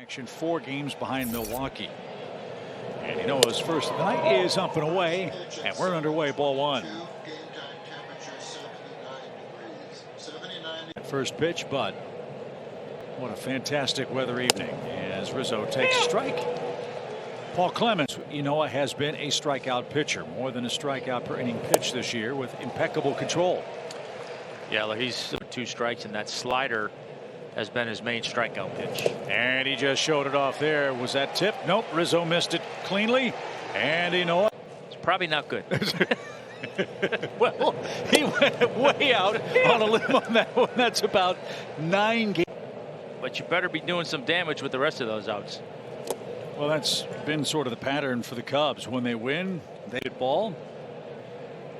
Action 4 games behind Milwaukee. And Ynoa's first of the night is up and away, and we're underway, ball one. First pitch, but what a fantastic weather evening as Rizzo takes a strike. Paul Clemens. Ynoa has been a strikeout pitcher, more than a strikeout per inning pitch this year, with impeccable control. Yeah, he's 2 strikes, and that slider has been his main strikeout pitch. And he just showed it off there. Was that tip? Nope. Rizzo missed it cleanly. And Ynoa. It's probably not good. Well, he went way out on a limb on that one. That's about 9 games. But you better be doing some damage with the rest of those outs. Well, that's been sort of the pattern for the Cubs. When they win, they hit ball.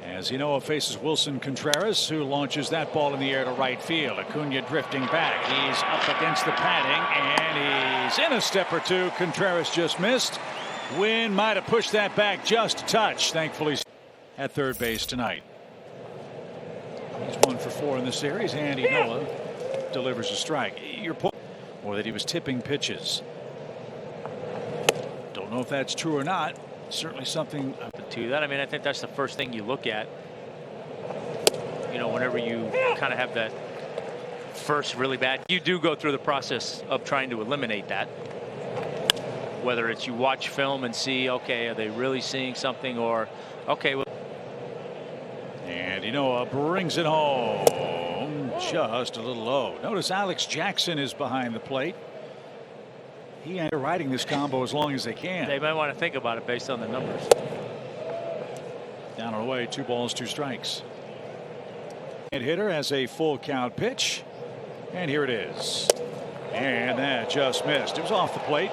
As Ynoa faces Wilson Contreras, who launches that ball in the air to right field. Acuna drifting back. He's up against the padding, and he's in a step or two. Contreras just missed. Wynn might have pushed that back just a touch. Thankfully, at third base tonight. He's 1 for 4 in the series, and Ynoa delivers a strike. Your point, or that he was tipping pitches. Don't know if that's true or not. Certainly something to that. I mean, I think that's the first thing you look at. You know, whenever you kind of have that first really bad, you do go through the process of trying to eliminate that. Whether it's you watch film and see, okay, are they really seeing something, or okay, well. And Ynoa brings it home just a little low. Notice Alex Jackson is behind the plate. He ain't riding this combo as long as they can. They might want to think about it based on the numbers. Down and away, 2 balls, 2 strikes. And hitter has a full count pitch. And here it is. And that just missed. It was off the plate.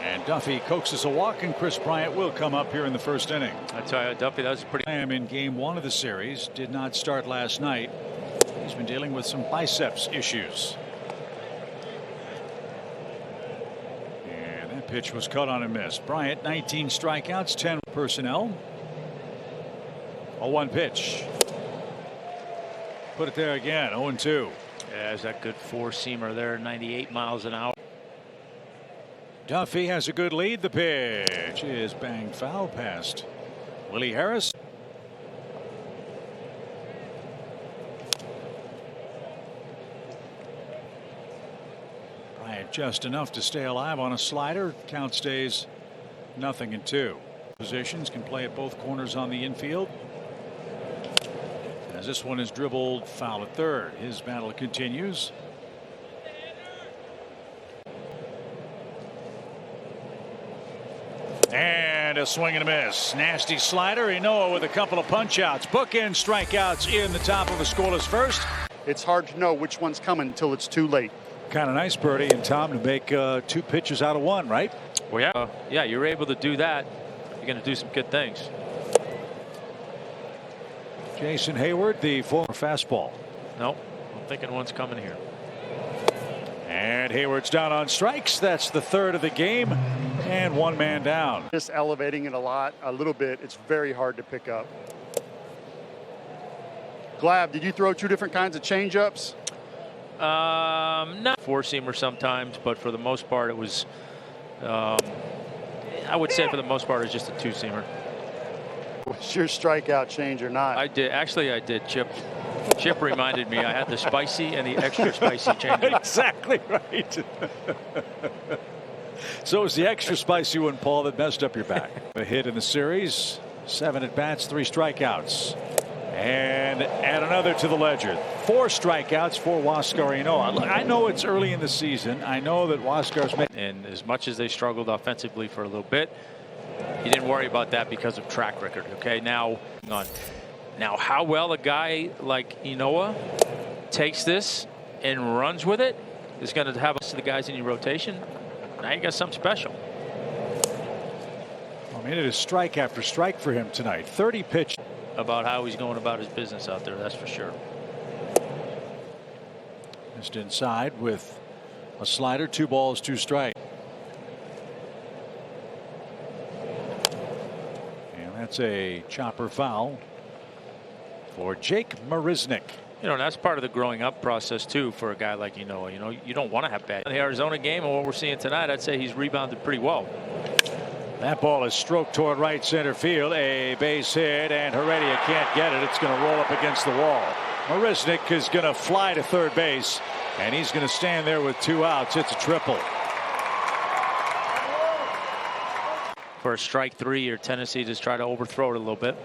And Duffy coaxes a walk, and Chris Bryant will come up here in the first inning. I tell you, Duffy, that was pretty. In game 1 of the series, did not start last night. He's been dealing with some biceps issues. Pitch was cut on and missed. Bryant, 19 strikeouts, 10 personnel. A 1 pitch. Put it there again. 0-2. Yeah, there's that good 4-seamer there, 98 miles an hour. Duffy has a good lead. The pitch is banged foul past Willie Harris. Just enough to stay alive on a slider. Count stays 0-2. Positions can play at both corners on the infield. As this one is dribbled foul at third. His battle continues. And a swing and a miss. Nasty slider. Ynoa with a couple of punch outs. Bookend strikeouts in the top of a scoreless first. It's hard to know which one's coming until it's too late. Kind of nice, Birdie and Tom, to make 2 pitches out of 1, right? Well, yeah. Yeah, you're able to do that. You're going to do some good things. Jason Hayward, the former fastball. Nope. I'm thinking one's coming here. And Hayward's down on strikes. That's the 3rd of the game, and 1 man down. Just elevating it a little bit. It's very hard to pick up. Glab, did you throw 2 different kinds of changeups? Not 4-seamer sometimes, but for the most part it was I would say for the most part it's just a 2-seamer. Was your strikeout change or not? I did. Actually, I did. Chip reminded me I had the spicy and the extra spicy change. Exactly right. So it was the extra spicy one, Paul, that messed up your back. A hit in the series, 7 at bats, 3 strikeouts. And add another to the ledger. 4 strikeouts for Huascar Ynoa. I know it's early in the season. I know that Huascar's made. And as much as they struggled offensively for a little bit, you didn't worry about that because of track record. Okay, now how well a guy like Ynoa takes this and runs with it is going to have us to the guys in your rotation. Now you got something special. I mean, it is strike after strike for him tonight. 30 pitches. About how he's going about his business out there, that's for sure. Just inside with a slider, 2 balls, 2 strikes. And that's a chopper foul. for Jake Marisnick. You know, that's part of the growing up process too for a guy like Ynoa. You know, you don't want to have bad. In the Arizona game and what we're seeing tonight, I'd say he's rebounded pretty well. That ball is stroked toward right center field. A base hit, and Heredia can't get it. It's going to roll up against the wall. Marisnick is going to fly to third base, and he's going to stand there with 2 outs. It's a triple. For a strike 3, your tendency to try to overthrow it a little bit.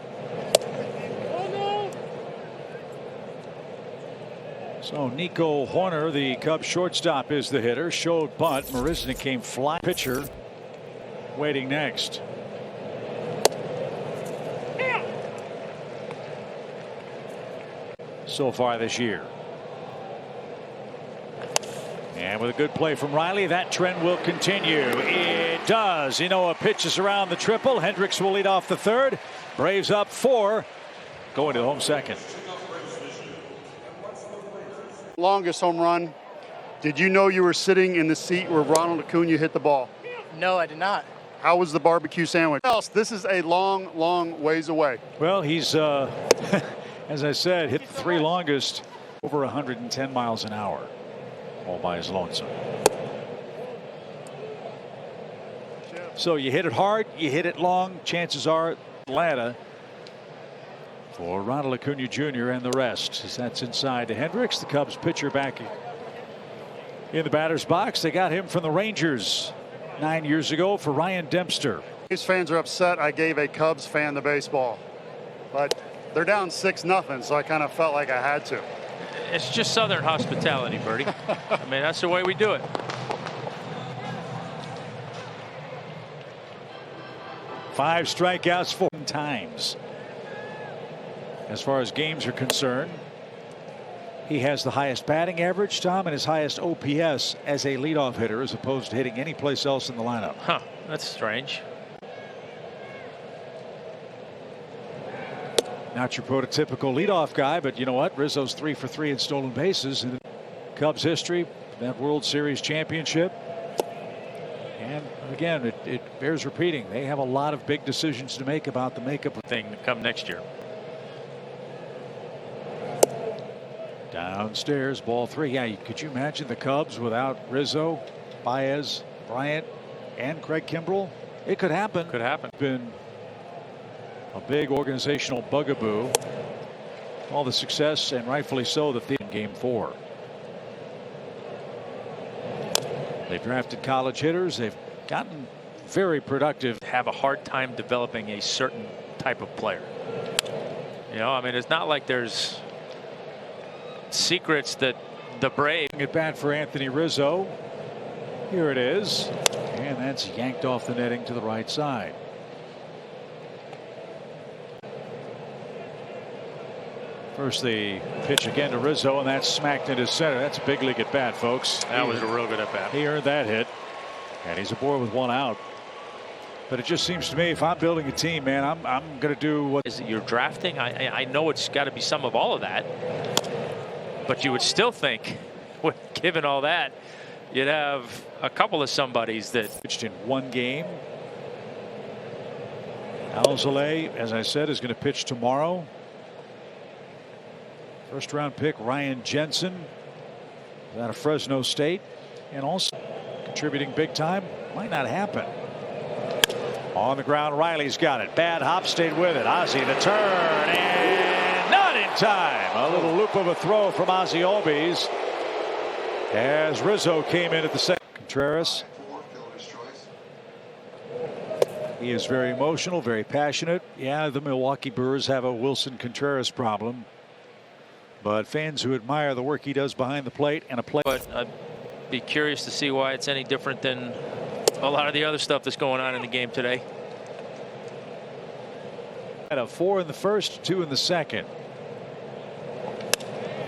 So Nico Horner, the Cubs shortstop, is the hitter. Showed bunt. Marisnick came fly. Pitcher waiting next. So far this year. And with a good play from Riley, that trend will continue. It does. Ynoa pitches around the triple. Hendricks will lead off the third. Braves up 4. Going to the home second. Longest home run. Did you know you were sitting in the seat where Ronald Acuna hit the ball? No, I did not. How was the barbecue sandwich? This is a long, long ways away. Well, he's, as I said, hit the 3 longest over 110 miles an hour. All by his lonesome. So you hit it hard, you hit it long. Chances are Atlanta for Ronald Acuna Jr. and the rest. As that's inside to Hendricks, the Cubs pitcher back in the batter's box. They got him from the Rangers 9 years ago for Ryan Dempster. These fans are upset I gave a Cubs fan the baseball, but they're down 6-0, so I kind of felt like I had to. It's just Southern hospitality, Bertie. I mean, that's the way we do it. Five strikeouts 4 times. As far as games are concerned, he has the highest batting average, Tom, and his highest OPS as a leadoff hitter, as opposed to hitting any place else in the lineup. Huh, that's strange. Not your prototypical leadoff guy, but you know what? Rizzo's 3 for 3 in stolen bases in Cubs history. That World Series championship. And again, it bears repeating. They have a lot of big decisions to make about the makeup of Thing to come next year. downstairs. Ball 3. Yeah, could you imagine the Cubs without Rizzo, Baez, Bryant, and Craig Kimbrell? It could happen. Could happen. Been a big organizational bugaboo. All the success, and rightfully so, that in Game 4. They've drafted college hitters. They've gotten very productive. Have a hard time developing a certain type of player. You know, I mean, it's not like there's secrets that the Braves. At bat for Anthony Rizzo. Here it is. And that's yanked off the netting to the right side. First the pitch again to Rizzo, and that's smacked into center. That's a big league at bat, folks. That was a real good at bat. He earned that hit, and he's aboard with 1 out. But it just seems to me, if I'm building a team, man, I'm going to do what Is it you're drafting? I know it's got to be some of all of that, but you would still think, given all that, you'd have a couple of somebodies that pitched in 1 game. Alzolay, as I said, is going to pitch tomorrow. First round pick Ryan Jensen out of Fresno State, and also contributing big time. Might not happen. On the ground, Riley's got it. Bad hop, stayed with it. Ozzie the turn, and not in time. A little loop of a throw from Ozzie Albies as Rizzo came in at the second. Contreras. He is very emotional, very passionate. Yeah, the Milwaukee Brewers have a Wilson Contreras problem. But fans who admire the work he does behind the plate and a play. But I'd be curious to see why it's any different than a lot of the other stuff that's going on in the game today. At a 4 in the first, 2 in the second.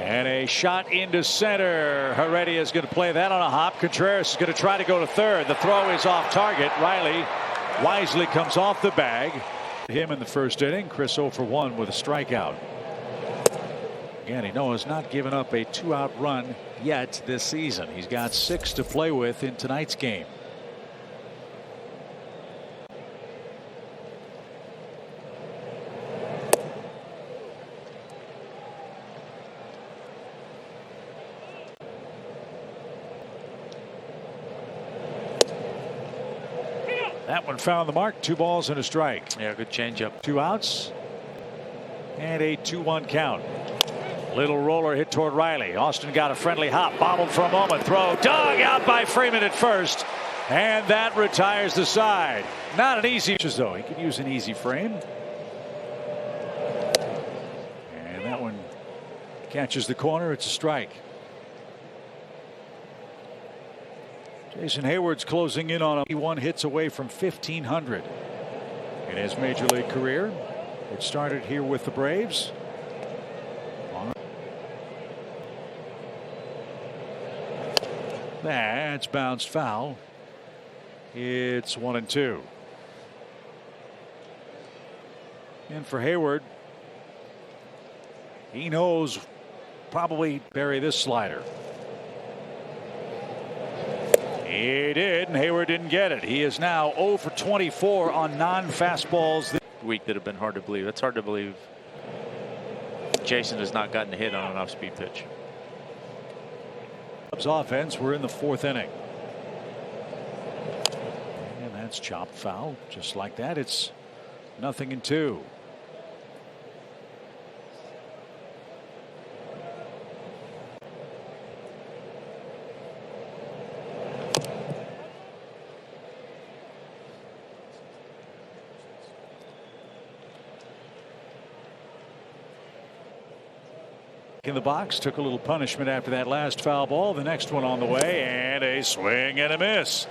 And a shot into center. Heredia is going to play that on a hop. Contreras is going to try to go to third. The throw is off target. Riley wisely comes off the bag. Him in the first inning. Chris 0 for 1 with a strikeout. Again, Ynoa has not given up a 2-out run yet this season. He's got 6 to play with in tonight's game. That one found the mark. 2 balls and a strike. Yeah, good changeup. 2 outs and a 2-1 count. Little roller hit toward Riley. Austin got a friendly hop, bobbled for a moment, throw dug out by Freeman at first, and that retires the side. Not an easy, though. He could use an easy frame, and that one catches the corner. It's a strike. Jason Hayward's closing in on 1 hits away from 1,500 in his major league career. It started here with the Braves. That's bounced foul. It's 1-2. And for Hayward, he knows probably bury this slider. He did, and Hayward didn't get it. He is now 0 for 24 on non-fastballs this week that have been hard to believe. That's hard to believe. Jason has not gotten a hit on an off-speed pitch. Cubs offense. We're in the 4th inning. And that's chopped foul. Just like that, it's 0-2. In the box, took a little punishment after that last foul ball. The next one on the way, and a swing and a miss.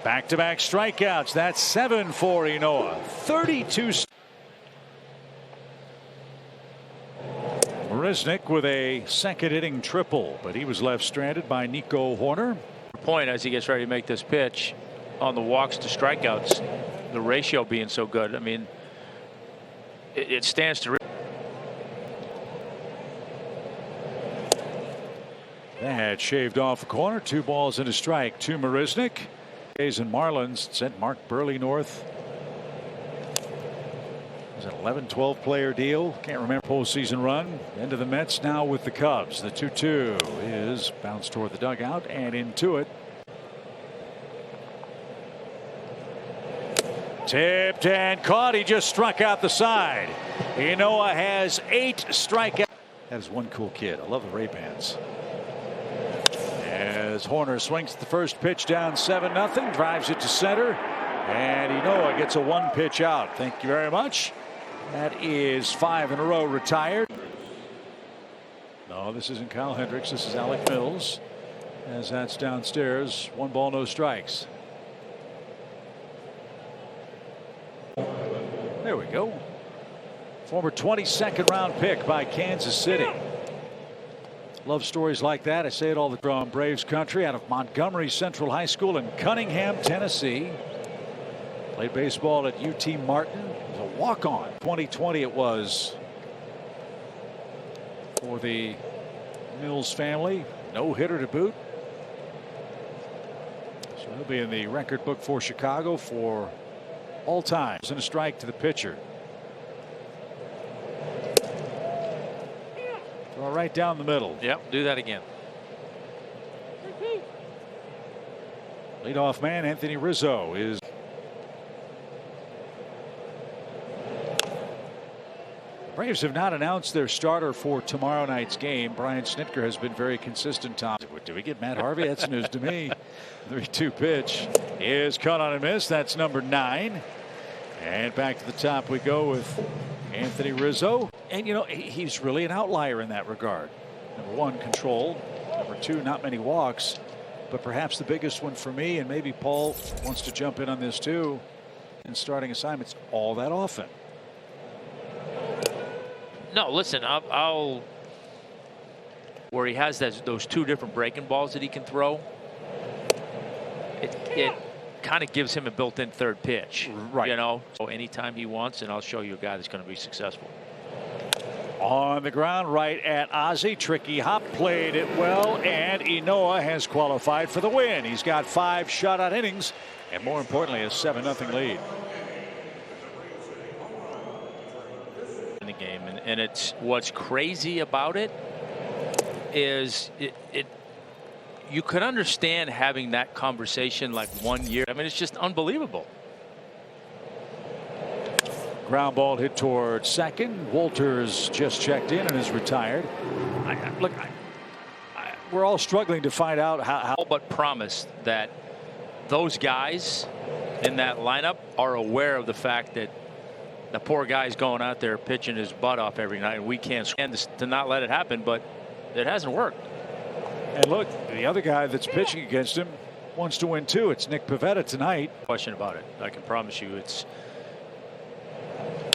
Back-to-back strikeouts. That's 7 for Ynoa. 32. Marisnick with a second inning triple, but he was left stranded by Nico Hoerner. Point as he gets ready to make this pitch on the walks to strikeouts, the ratio being so good. I mean, it stands to. That shaved off a corner. 2 balls and a strike to Marisnick. A's and Marlins sent Mark Burley north. It was an 11-12 player deal. Can't remember postseason run. Into the Mets now with the Cubs. The 2-2 is bounced toward the dugout and into it. Tipped and caught. He just struck out the side. Ynoa has 8 strikeouts. That is one cool kid. I love the Ray-Bans. As Hoerner swings the first pitch down 7-0, drives it to center, and Ynoa gets a 1 pitch out. Thank you very much. That is 5 in a row retired. No, this isn't Kyle Hendricks. This is Alec Mills. As that's downstairs. 1 ball, no strikes. There we go. Former 22nd round pick by Kansas City. Love stories like that. I say it all the time. From Braves country, out of Montgomery Central High School in Cunningham, Tennessee. Played baseball at UT Martin. It was a walk-on. 2020 it was for the Mills family. No hitter to boot. So he'll be in the record book for Chicago for all times. And a strike to the pitcher. Throw right down the middle. Yep, do that again. Leadoff man Anthony Rizzo is. The Braves have not announced their starter for tomorrow night's game. Brian Snitker has been very consistent. Tom, do we get Matt Harvey? That's news to me. 3-2 pitch is caught on a miss. That's number 9. And back to the top we go with Anthony Rizzo. And you know, he's really an outlier in that regard. Number 1, control. Number 2, not many walks. But perhaps the biggest one for me, and maybe Paul wants to jump in on this too, in starting assignments all that often. No, listen, I'll where he has those 2 different breaking balls that he can throw. It kind of gives him a built-in third pitch, right? You know, so anytime he wants, and I'll show you a guy that's going to be successful. On the ground, right at Ozzie. Tricky hop, played it well, and Ynoa has qualified for the win. He's got 5 shutout innings, and more importantly, a 7-0 lead in the game. And it's what's crazy about it is you could understand having that conversation like 1 year. I mean, it's just unbelievable. Ground ball hit toward second. Walters just checked in and is retired. We're all struggling to find out how. But promised that those guys in that lineup are aware of the fact that the poor guy's going out there pitching his butt off every night, and we can't stand to not let it happen, but it hasn't worked. And look, the other guy that's pitching against him wants to win too. It's Nick Pivetta tonight. Question about it. I can promise you it's.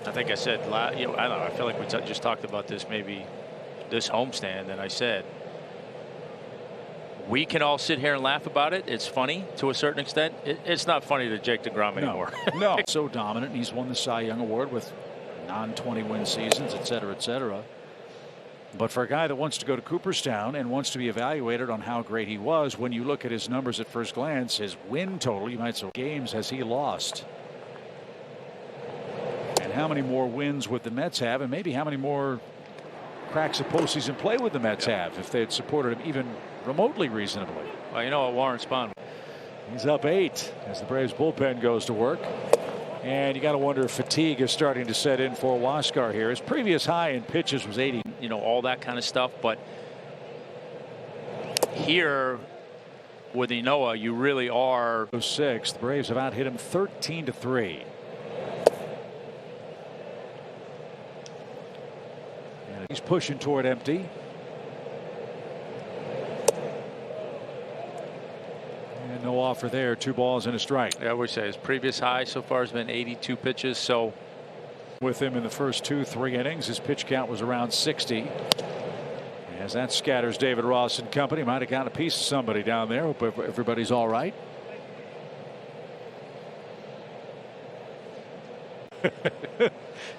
I think I said, I don't know. I feel like we just talked about this maybe this homestand, and I said we can all sit here and laugh about it. It's funny to a certain extent. It's not funny to Jake DeGrom anymore. No, so dominant. He's won the Cy Young Award with non-20 win seasons, et cetera, et cetera. But for a guy that wants to go to Cooperstown and wants to be evaluated on how great he was, when you look at his numbers at first glance, his win total, you might say, games has he lost? And how many more wins would the Mets have, and maybe how many more cracks of postseason play would the Mets have if they had supported him even remotely reasonably? Well, you know what, Warren Spahn. He's up 8 as the Braves bullpen goes to work. And you got to wonder if fatigue is starting to set in for Huascar here. His previous high in pitches was 80. You know, all that kind of stuff. But here with Ynoa, you really are. 6. The Braves have out hit him 13-3. And he's pushing toward empty. And no offer there. 2 balls and a strike. I would say his previous high so far has been 82 pitches. So with him in the first 2-3 innings, his pitch count was around 60. As that scatters David Ross and company. Might have got a piece of somebody down there. Hope everybody's all right.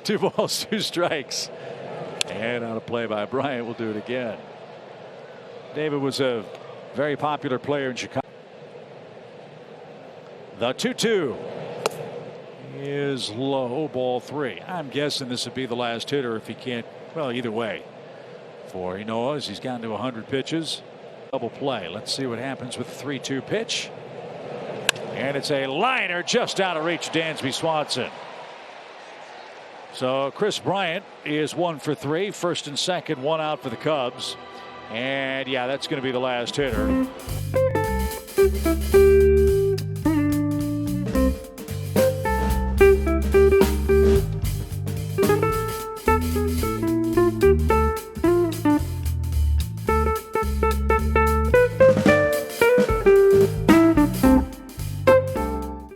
Two balls, 2 strikes. And on a play by Bryant, we'll do it again. David was a very popular player in Chicago. The 2-2 is low, ball 3. I'm guessing this would be the last hitter if he can't. Well, either way for Ynoa as he's gotten to 100 pitches. Double play. Let's see what happens with the 3-2 pitch. And it's a liner just out of reach. Dansby Swanson. So Chris Bryant is 1 for 3. First and second, 1 out for the Cubs. And yeah, that's going to be the last hitter.